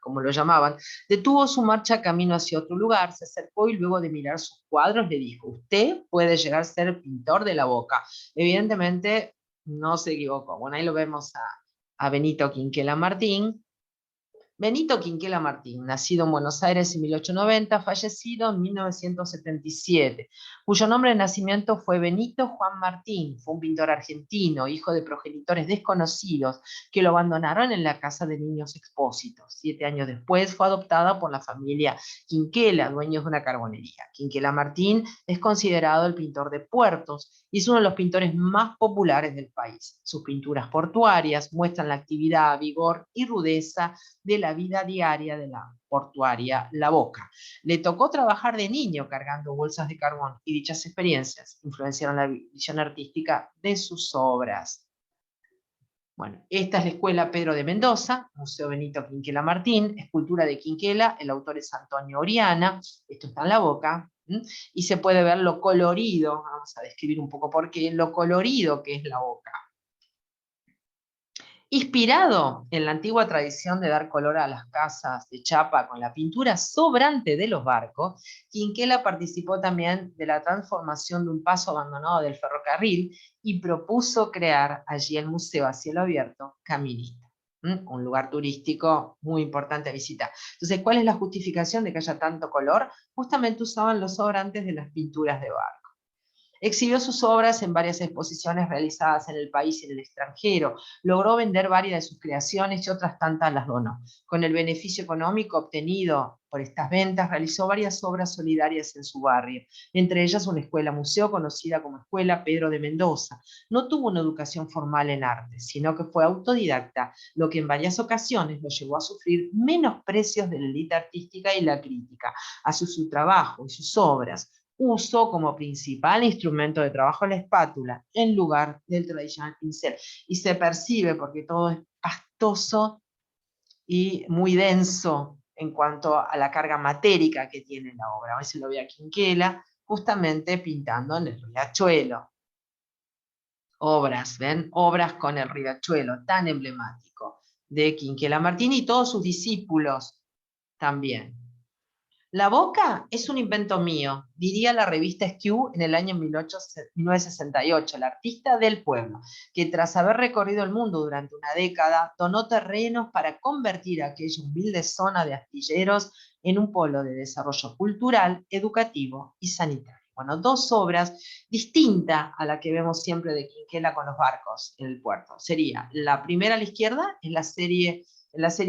A: como lo llamaban, detuvo su marcha camino hacia otro lugar, se acercó y luego de mirar sus cuadros le dijo: usted puede llegar a ser pintor de la Boca. Evidentemente no se equivocó. Bueno, ahí lo vemos a Benito Quinquela Martín. Benito Quinquela Martín, nacido en Buenos Aires en 1890, fallecido en 1977, cuyo nombre de nacimiento fue Benito Juan Martín. Fue un pintor argentino, hijo de progenitores desconocidos, que lo abandonaron en la casa de niños expósitos. 7 años después fue adoptada por la familia Quinquela, dueños de una carbonería. Quinquela Martín es considerado el pintor de puertos y es uno de los pintores más populares del país. Sus pinturas portuarias muestran la actividad, vigor y rudeza de la vida diaria de la portuaria La Boca. Le tocó trabajar de niño cargando bolsas de carbón y dichas experiencias influenciaron la visión artística de sus obras. Bueno, esta es la Escuela Pedro de Mendoza, Museo Benito Quinquela Martín, escultura de Quinquela, el autor es Antonio Oriana, esto está en La Boca, y se puede ver lo colorido, vamos a describir un poco por qué, lo colorido que es La Boca. Inspirado en la antigua tradición de dar color a las casas de chapa con la pintura sobrante de los barcos, Quinquela participó también de la transformación de un paso abandonado del ferrocarril y propuso crear allí el Museo a cielo abierto Caminito, un lugar turístico muy importante a visitar. Entonces, ¿cuál es la justificación de que haya tanto color? Justamente usaban los sobrantes de las pinturas de barco. Exhibió sus obras en varias exposiciones realizadas en el país y en el extranjero. Logró vender varias de sus creaciones y otras tantas las donó. Con el beneficio económico obtenido por estas ventas, realizó varias obras solidarias en su barrio, entre ellas una escuela museo conocida como Escuela Pedro de Mendoza. No tuvo una educación formal en arte, sino que fue autodidacta, lo que en varias ocasiones lo llevó a sufrir menosprecios de la élite artística y la crítica hacia su trabajo y sus obras. Usó como principal instrumento de trabajo la espátula en lugar del tradicional pincel. Y se percibe porque todo es pastoso y muy denso en cuanto a la carga matérica que tiene la obra. A veces lo ve a Quinquela justamente pintando en el Riachuelo. Obras, ¿ven? Obras con el Riachuelo, tan emblemático de Quinquela Martín y todos sus discípulos también. La Boca es un invento mío, diría la revista Skew en el año 1968, el artista del pueblo, que tras haber recorrido el mundo durante una década, donó terrenos para convertir aquella humilde zona de astilleros en un polo de desarrollo cultural, educativo y sanitario. Bueno, 2 obras distintas a la que vemos siempre de Quinquela con los barcos en el puerto. Sería la primera a la izquierda, es la serie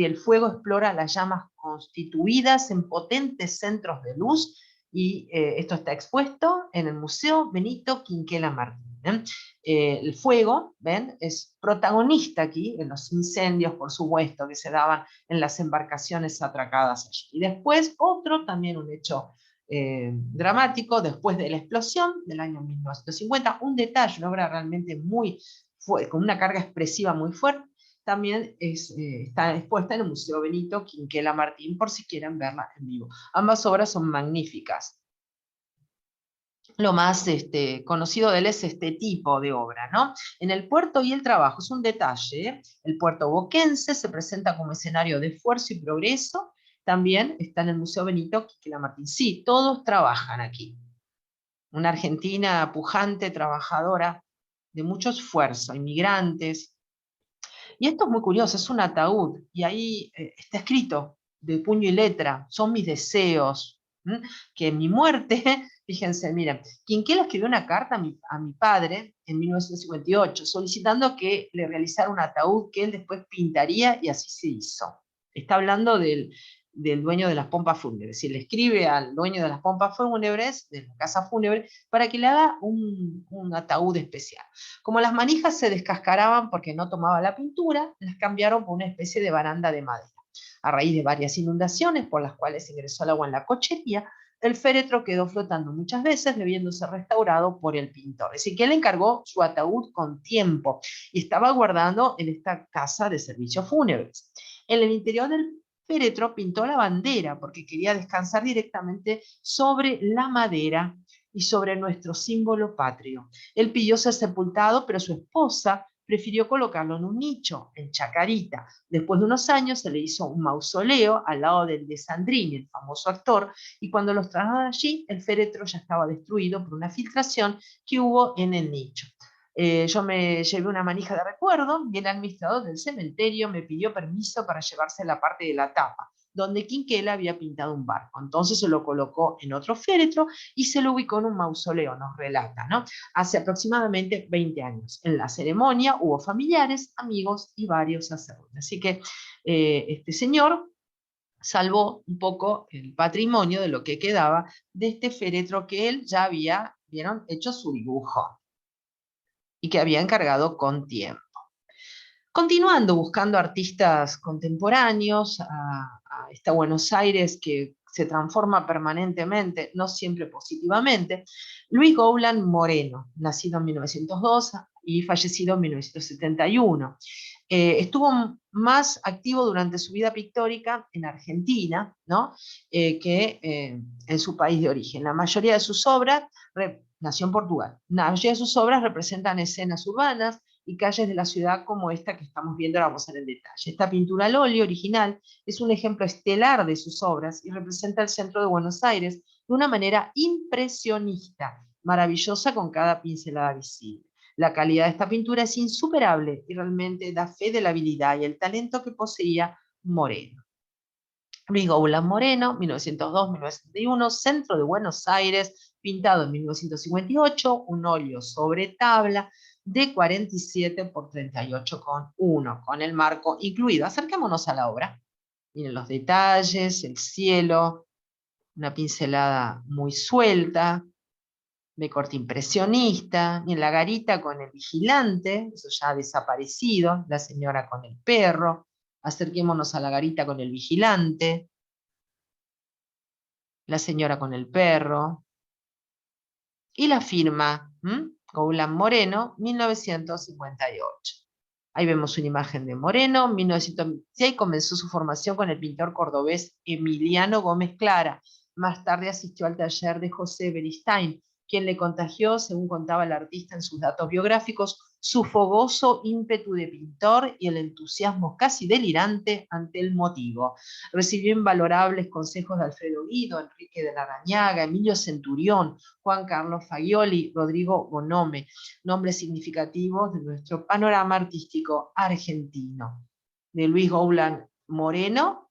A: El fuego explora las llamas constituidas en potentes centros de luz, y esto está expuesto en el Museo Benito Quinquela Martín. El fuego, ¿ven?, es protagonista aquí en los incendios, por supuesto, que se daban en las embarcaciones atracadas allí. Y después otro, también un hecho dramático, después de la explosión del año 1950, un detalle, una obra realmente muy con una carga expresiva muy fuerte. También está expuesta en el Museo Benito Quinquela Martín, por si quieren verla en vivo. Ambas obras son magníficas. Lo más conocido de él es este tipo de obra, ¿no? En el puerto y el trabajo, es un detalle, ¿eh? El puerto boquense se presenta como escenario de esfuerzo y progreso, también está en el Museo Benito Quinquela Martín. Sí, todos trabajan aquí. Una Argentina pujante, trabajadora, de mucho esfuerzo, inmigrantes. Y esto es muy curioso, es un ataúd, y ahí está escrito de puño y letra, son mis deseos, ¿m? Que en mi muerte, fíjense, miren, Quinquela escribió una carta a mi padre en 1958, solicitando que le realizara un ataúd que él después pintaría, y así se hizo. Está hablando del dueño de las pompas fúnebres, si le escribe al dueño de las pompas fúnebres, de la casa fúnebre, para que le haga un ataúd especial. Como las manijas se descascaraban porque no tomaba la pintura, las cambiaron por una especie de baranda de madera. A raíz de varias inundaciones por las cuales ingresó el agua en la cochería, el féretro quedó flotando muchas veces, debiéndose restaurado por el pintor. Así que él encargó su ataúd con tiempo y estaba guardando en esta casa de servicios fúnebres. En el interior del féretro pintó la bandera porque quería descansar directamente sobre la madera y sobre nuestro símbolo patrio. Él pidió ser sepultado, pero su esposa prefirió colocarlo en un nicho, en Chacarita. Después de unos años se le hizo un mausoleo al lado del de Sandrini, el famoso actor, y cuando los trasladaron allí, el féretro ya estaba destruido por una filtración que hubo en el nicho. Yo me llevé una manija de recuerdo y el administrador del cementerio me pidió permiso para llevarse la parte de la tapa, donde Quinquela había pintado un barco. Entonces se lo colocó en otro féretro y se lo ubicó en un mausoleo, nos relata, ¿no? Hace aproximadamente 20 años. En la ceremonia hubo familiares, amigos y varios sacerdotes. Así que este señor salvó un poco el patrimonio de lo que quedaba de este féretro que él ya había, vieron, hecho su dibujo y que había encargado con tiempo. Continuando buscando artistas contemporáneos a esta Buenos Aires que se transforma permanentemente, no siempre positivamente, Luis Gouland Moreno, nacido en 1902 y fallecido en 1971. Estuvo más activo durante su vida pictórica en Argentina, ¿no? Que en su país de origen. La mayoría de sus obras, nació en Portugal, la mayoría de sus obras representan escenas urbanas y calles de la ciudad como esta que estamos viendo, ahora vamos a ver en detalle. Esta pintura al óleo original es un ejemplo estelar de sus obras y representa el centro de Buenos Aires de una manera impresionista, maravillosa con cada pincelada visible. La calidad de esta pintura es insuperable y realmente da fe de la habilidad y el talento que poseía Moreno. Luis Gouland Moreno, 1902-1961, centro de Buenos Aires, pintado en 1958, un óleo sobre tabla de 47 por 38,1, con el marco incluido. Acerquémonos a la obra. Miren los detalles, el cielo, una pincelada muy suelta, de corte impresionista, y en la garita con el vigilante, eso ya ha desaparecido, la señora con el perro. Acerquémonos a la garita con el vigilante, la señora con el perro, y la firma, Gouland Moreno, 1958. Ahí vemos una imagen de Moreno, 1906 comenzó su formación con el pintor cordobés Emiliano Gómez Clara. Más tarde asistió al taller de José Beristain, quien le contagió, según contaba el artista en sus datos biográficos, su fogoso ímpetu de pintor y el entusiasmo casi delirante ante el motivo. Recibió invalorables consejos de Alfredo Guido, Enrique de Larrañaga, Emilio Centurión, Juan Carlos Fagioli, Rodrigo Bonome, nombres significativos de nuestro panorama artístico argentino. De Luis Gouland Moreno,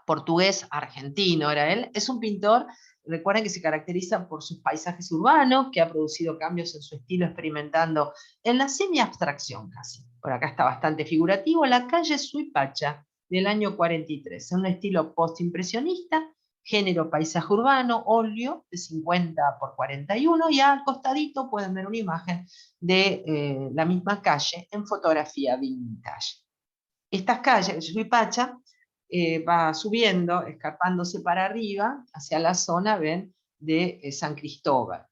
A: portugués argentino era él, es un pintor, recuerden que se caracteriza por sus paisajes urbanos, que ha producido cambios en su estilo experimentando en la semi-abstracción casi. Por acá está bastante figurativo, la calle Suipacha, del año 43, en un estilo postimpresionista, género paisaje urbano, óleo de 50 por 41, y al costadito pueden ver una imagen de la misma calle en fotografía vintage. Estas calles, Suipacha, va subiendo, escarpándose para arriba, hacia la zona, ven, de San Cristóbal.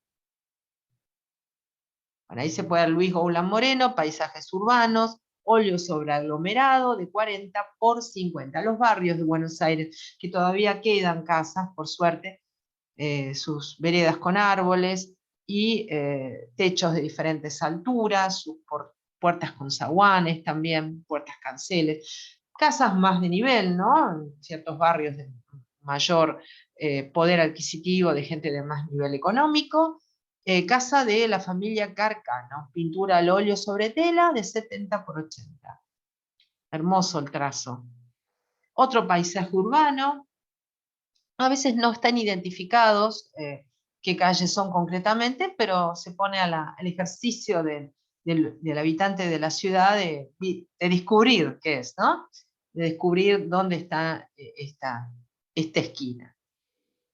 A: Bueno, ahí se puede ver Luis Goulan Moreno, Paisajes urbanos, óleo sobre aglomerado de 40 por 50. Los barrios de Buenos Aires, que todavía quedan casas, por suerte, sus veredas con árboles y techos de diferentes alturas, sus puertas con zaguanes también, puertas canceles, casas más de nivel, ¿no? En ciertos barrios de mayor poder adquisitivo, de gente de más nivel económico. Casa de la familia Carcano, pintura al óleo sobre tela de 70 por 80. Hermoso el trazo. Otro paisaje urbano, a veces no están identificados qué calles son concretamente, pero se pone al ejercicio del habitante de la ciudad de descubrir qué es, ¿no? De descubrir dónde está esta esquina.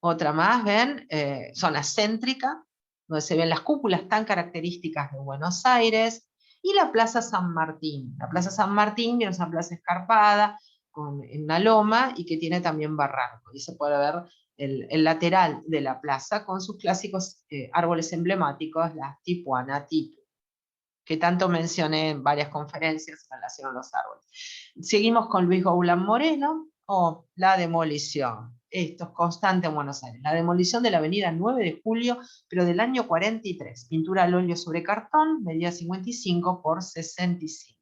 A: Otra más, ven, zona céntrica, donde se ven las cúpulas tan características de Buenos Aires, y la Plaza San Martín. La Plaza San Martín es una plaza escarpada, en una loma, y que tiene también barranco. Y se puede ver el lateral de la plaza con sus clásicos árboles emblemáticos, la tipuana tipu, que tanto mencioné en varias conferencias en relación a los árboles. Seguimos con Luis Goulan Moreno, la demolición. Esto es constante en Buenos Aires. La demolición de la avenida 9 de Julio, pero del año 43. Pintura al óleo sobre cartón, medida 55 por 65.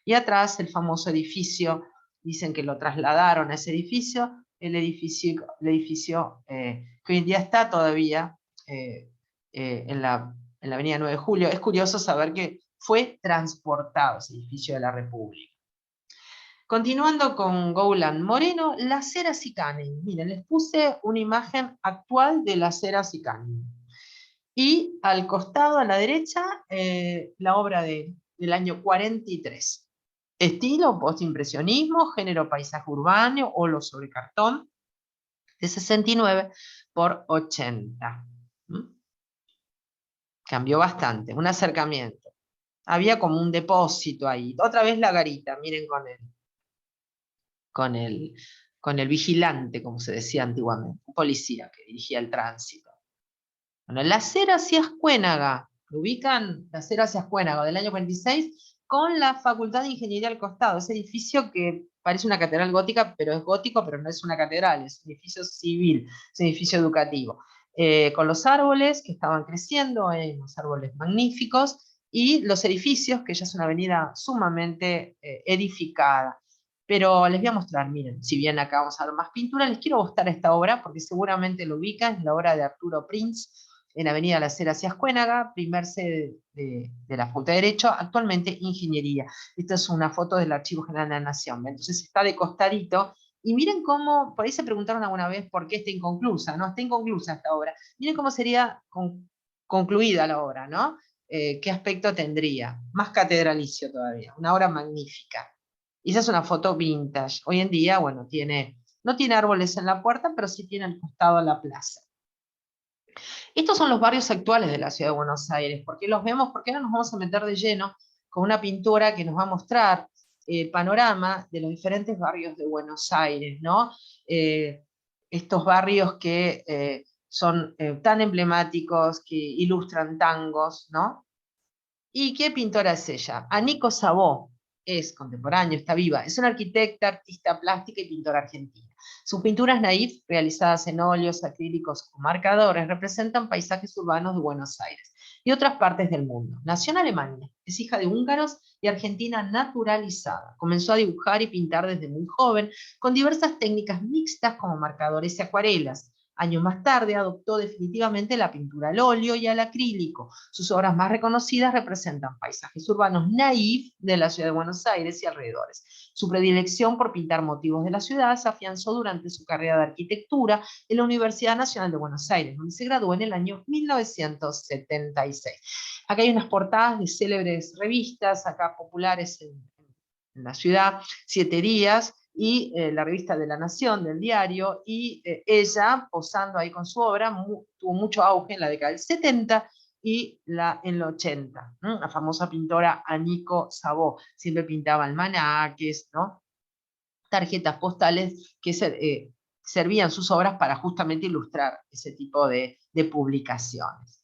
A: Y atrás el famoso edificio, dicen que lo trasladaron a ese edificio, el edificio que hoy en día está todavía en la avenida 9 de Julio. Es curioso saber que fue transportado ese edificio de la República. Continuando con Goulan Moreno, Las Heras y Canning. Miren, les puse una imagen actual de Las Heras y Canning. Y al costado, a la derecha, la obra del año 43. Estilo postimpresionismo, género paisaje urbano, óleo sobre cartón, de 69 por 80. Cambió bastante, un acercamiento. Había como un depósito ahí. Otra vez la garita, miren con el vigilante, como se decía antiguamente, un policía que dirigía el tránsito. Bueno, Las Heras y Ascuénaga, ¿lo ubican? Las Heras y Ascuénaga, del año 46, con la Facultad de Ingeniería al costado, ese edificio que parece una catedral gótica, pero es gótico, pero no es una catedral, es un edificio civil, es un edificio educativo. Con los árboles que estaban creciendo, unos árboles magníficos, y los edificios, que ya es una avenida sumamente edificada. Pero les voy a mostrar, miren, si bien acá vamos a ver más pintura, les quiero mostrar esta obra, porque seguramente lo ubican, es la obra de Arturo Prinz, en Avenida Las Heras y Ascuénaga, primer sede de la Facultad de Derecho, actualmente Ingeniería. Esta es una foto del Archivo General de la Nación, entonces está de costadito, y miren cómo, por ahí se preguntaron alguna vez por qué está inconclusa, ¿no? Está inconclusa esta obra. Miren cómo sería concluida la obra, ¿no? ¿Qué aspecto tendría? Más catedralicio todavía, una obra magnífica. Y esa es una foto vintage. Hoy en día, bueno, no tiene árboles en la puerta, pero sí tiene al costado la plaza. Estos son los barrios actuales de la ciudad de Buenos Aires. ¿Por qué los vemos? Porque ahora nos vamos a meter de lleno con una pintura que nos va a mostrar el panorama de los diferentes barrios de Buenos Aires, ¿no? Estos barrios que son tan emblemáticos, que ilustran tangos, ¿no? ¿Y qué pintora es ella? Aniko Sabó. Es contemporáneo, está viva. Es una arquitecta, artista plástica y pintora argentina. Sus pinturas naif, realizadas en óleos, acrílicos o marcadores, representan paisajes urbanos de Buenos Aires y otras partes del mundo. Nació en Alemania, es hija de húngaros y argentina naturalizada. Comenzó a dibujar y pintar desde muy joven, con diversas técnicas mixtas como marcadores y acuarelas. Años más tarde adoptó definitivamente la pintura al óleo y al acrílico. Sus obras más reconocidas representan paisajes urbanos naif de la ciudad de Buenos Aires y alrededores. Su predilección por pintar motivos de la ciudad se afianzó durante su carrera de arquitectura en la Universidad Nacional de Buenos Aires, donde se graduó en el año 1976. Acá hay unas portadas de célebres revistas, acá populares en la ciudad, 7 Días, y la revista de La Nación, del diario, y ella, posando ahí con su obra, tuvo mucho auge en la década del 70 y en el 80. La famosa pintora Aniko Sabó, siempre pintaba almanaques, ¿no? Tarjetas postales que servían sus obras para justamente ilustrar ese tipo de publicaciones.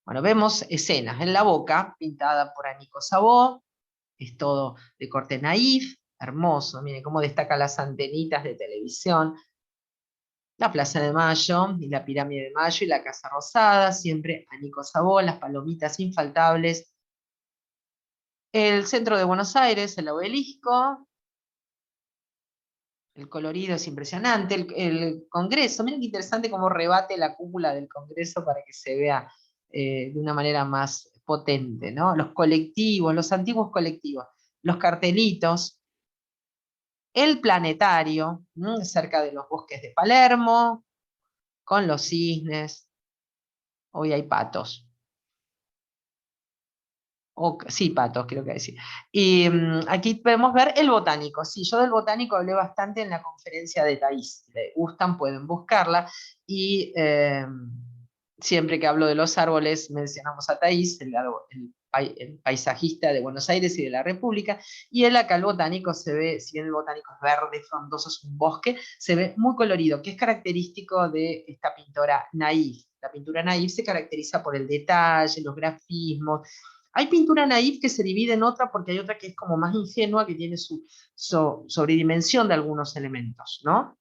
A: Bueno, vemos escenas en la boca, pintada por Anico Sabó, es todo de corte naif, hermoso, miren cómo destacan las antenitas de televisión, la Plaza de Mayo, y la Pirámide de Mayo, y la Casa Rosada, siempre Anico Sabó, las palomitas infaltables, el centro de Buenos Aires, el obelisco, el colorido es impresionante, el Congreso, miren qué interesante cómo rebate la cúpula del Congreso para que se vea de una manera más potente, ¿no? Los colectivos, los antiguos colectivos, los cartelitos, el planetario, ¿no? Cerca de los bosques de Palermo, con los cisnes, hoy hay patos. Sí, patos, creo que decir. Y aquí podemos ver el botánico. Sí, yo del botánico hablé bastante en la conferencia de Thaís. Si les gustan, pueden buscarla. Y siempre que hablo de los árboles, mencionamos a Thaís, el paisajista de Buenos Aires y de la República. Y él acá, el botánico, se ve, si bien el botánico es verde, frondoso, es un bosque, se ve muy colorido, que es característico de esta pintora naif. La pintura naif se caracteriza por el detalle, los grafismos. Hay pintura naif que se divide en otra porque hay otra que es como más ingenua, que tiene su sobredimensión de algunos elementos, ¿no?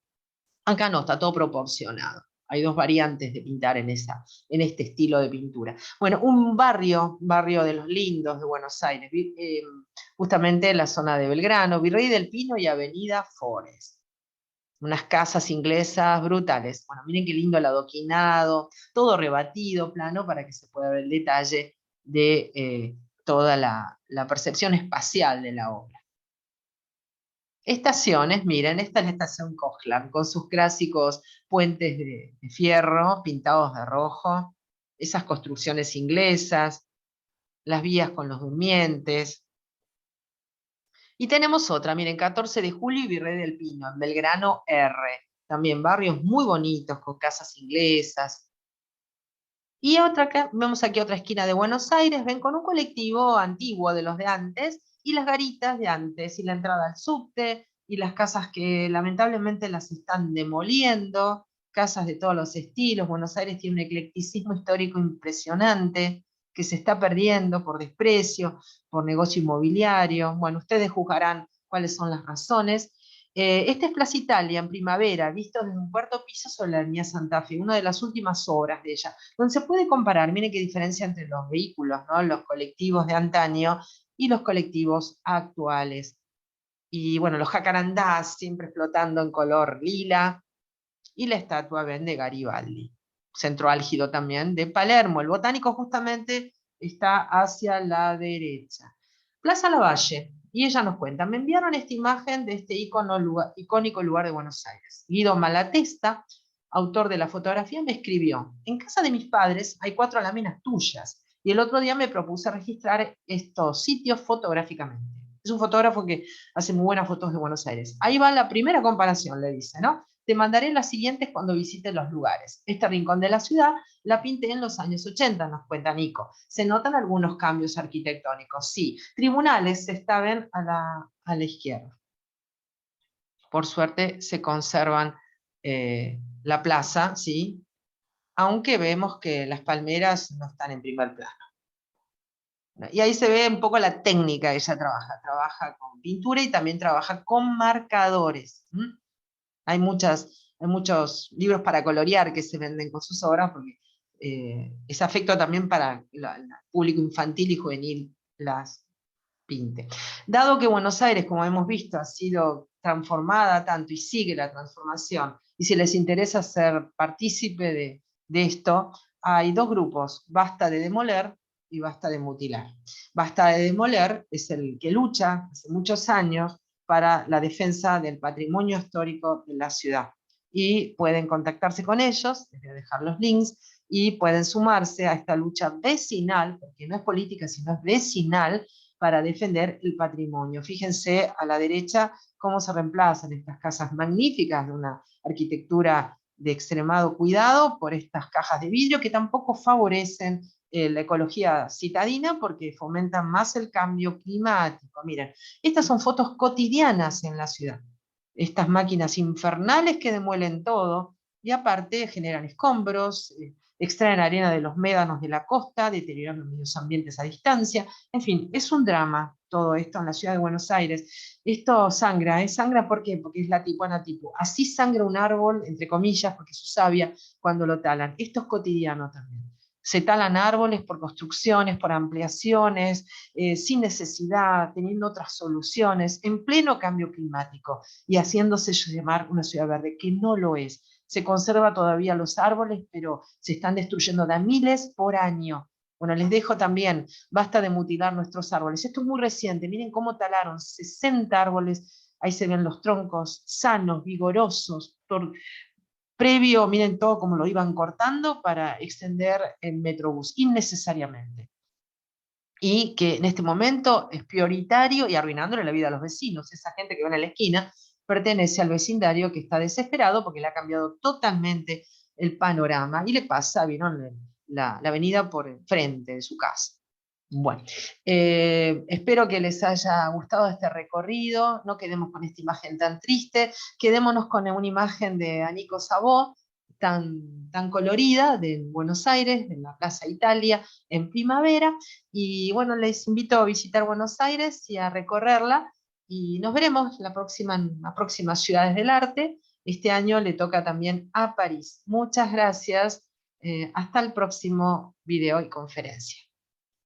A: Acá no, está todo proporcionado. Hay dos variantes de pintar en este estilo de pintura. Bueno, un barrio de los lindos de Buenos Aires, justamente en la zona de Belgrano, Virrey del Pino y Avenida Forest. Unas casas inglesas brutales. Bueno, miren qué lindo el adoquinado, todo rebatido, plano, para que se pueda ver el detalle de toda la percepción espacial de la obra. Estaciones, miren, esta es la estación Cojlan, con sus clásicos puentes de fierro pintados de rojo, esas construcciones inglesas, las vías con los durmientes. Y tenemos otra, miren, 14 de julio y Virrey del Pino, en Belgrano R. También barrios muy bonitos, con casas inglesas. Y otra, vemos aquí otra esquina de Buenos Aires, ven, con un colectivo antiguo de los de antes, y las garitas de antes, y la entrada al subte, y las casas que lamentablemente las están demoliendo, casas de todos los estilos. Buenos Aires tiene un eclecticismo histórico impresionante, que se está perdiendo por desprecio, por negocio inmobiliario. Bueno, ustedes juzgarán cuáles son las razones. Esta es Plaza Italia en primavera, visto desde un cuarto piso sobre la avenida Santa Fe, una de las últimas obras de ella, donde se puede comparar, miren qué diferencia entre los vehículos, ¿no? Los colectivos de antaño y los colectivos actuales. Y bueno, los jacarandás siempre flotando en color lila, y la estatua ven de Garibaldi, centro álgido también de Palermo. El botánico justamente está hacia la derecha. Plaza Lavalle, y ella nos cuenta, me enviaron esta imagen de este icónico lugar de Buenos Aires. Guido Malatesta, autor de la fotografía, me escribió, en casa de mis padres hay 4 láminas tuyas, y el otro día me propuse registrar estos sitios fotográficamente. Es un fotógrafo que hace muy buenas fotos de Buenos Aires. Ahí va la primera comparación, le dice, ¿no? Te mandaré las siguientes cuando visites los lugares. Este rincón de la ciudad la pinté en los años 80, nos cuenta Nico. Se notan algunos cambios arquitectónicos, sí. Tribunales ven a la izquierda. Por suerte se conservan la plaza, ¿sí? Aunque vemos que las palmeras no están en primer plano. Y ahí se ve un poco la técnica que ella trabaja con pintura y también trabaja con marcadores. Hay muchos libros para colorear que se venden con sus obras porque es afecto también para el público infantil y juvenil las pinte. Dado que Buenos Aires, como hemos visto, ha sido transformada tanto y sigue la transformación, y si les interesa ser partícipe de esto, hay 2 grupos, Basta de Demoler y Basta de Mutilar. Basta de Demoler es el que lucha hace muchos años para la defensa del patrimonio histórico de la ciudad. Y pueden contactarse con ellos, les voy a dejar los links, y pueden sumarse a esta lucha vecinal, porque no es política, sino es vecinal, para defender el patrimonio. Fíjense a la derecha cómo se reemplazan estas casas magníficas de una arquitectura de extremado cuidado por estas cajas de vidrio que tampoco favorecen la ecología citadina porque fomentan más el cambio climático. Miren, estas son fotos cotidianas en la ciudad. Estas máquinas infernales que demuelen todo y aparte generan escombros, extraen arena de los médanos de la costa, deteriorando medios ambientes a distancia. En fin, es un drama todo esto en la ciudad de Buenos Aires. Esto sangra, ¿eh? Sangra ¿por qué? Porque es la tipuana tipo. Así sangra un árbol, entre comillas, porque es su savia, cuando lo talan. Esto es cotidiano también. Se talan árboles por construcciones, por ampliaciones, sin necesidad, teniendo otras soluciones, en pleno cambio climático y haciéndose llamar una ciudad verde, que no lo es. Se conserva todavía los árboles, pero se están destruyendo de a miles por año. Bueno, les dejo también, basta de mutilar nuestros árboles. Esto es muy reciente, miren cómo talaron 60 árboles, ahí se ven los troncos sanos, vigorosos, previo, miren todo como lo iban cortando para extender el Metrobús, innecesariamente. Y que en este momento es prioritario y arruinándole la vida a los vecinos. Esa gente que va en la esquina pertenece al vecindario que está desesperado porque le ha cambiado totalmente el panorama y le pasa, vieron, la avenida por enfrente de su casa. Bueno, espero que les haya gustado este recorrido, no quedemos con esta imagen tan triste, quedémonos con una imagen de Anico Sabó, tan colorida, de Buenos Aires, de la Plaza Italia, en primavera, y bueno, les invito a visitar Buenos Aires y a recorrerla, y nos veremos en las próximas ciudades del arte. Este año le toca también a París. Muchas gracias, hasta el próximo video y conferencia.